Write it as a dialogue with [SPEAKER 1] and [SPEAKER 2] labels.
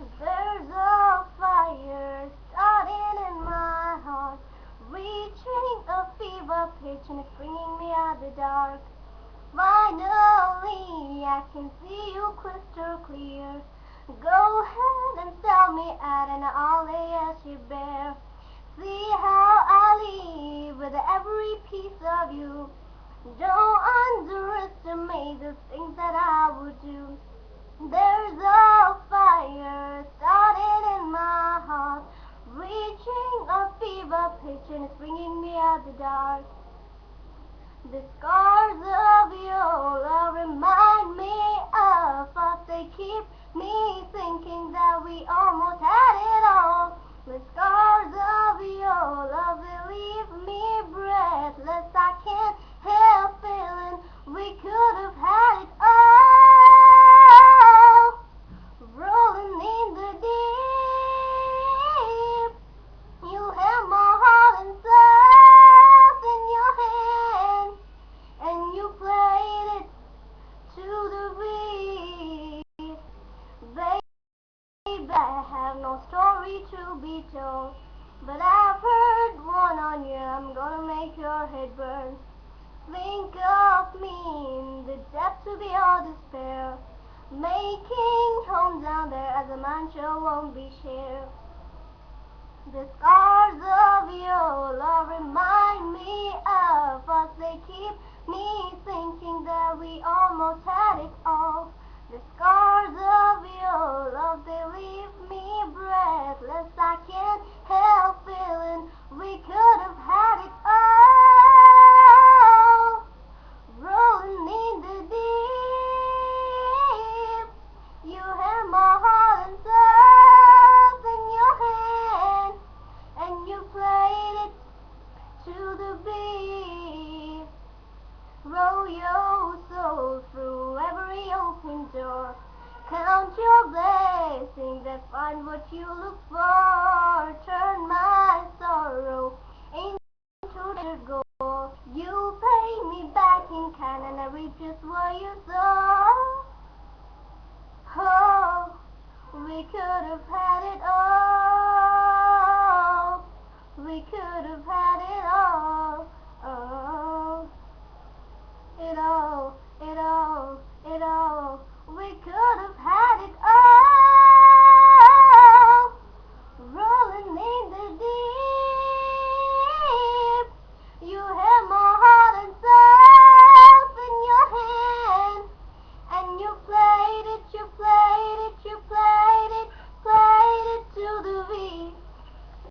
[SPEAKER 1] There's a fire starting in my heart, reaching a fever pitch and it's bringing me out of the dark. Finally, I can see you crystal clear. Go ahead and sell me out and I'll lay as you bare. See how I live with every piece of you. Don't underestimate the things that I would do. There's a fire starting in my heart, reaching a fever pitch and it's bringing me out the dark. The scars of your love remind me of us. They keep me thinking that we almost had it all. The scars of your love, they leave me breathless. I can't help feeling we could have had it all. Rolling in the deep, you held my heart and soul in your hand, and you played it to the beat. Baby, I have no story to be told, but I've heard one on you. I'm gonna make your head burn. Think of me in the depths of your despair, making home down there as a mantra won't be shared. The scars of your love remind me of us. They keep me thinking that we almost had it all. The scars of your love, they leave me breathless. I can't help feeling we could have had it all. Rolling in the deep, you had my heart and soul in your hand, and you played it to the beat. Roll your soul through every open door. Count your blessings and find what you look for. Turn my sorrow into the gold. You pay me back in kind and I reap just what you sow.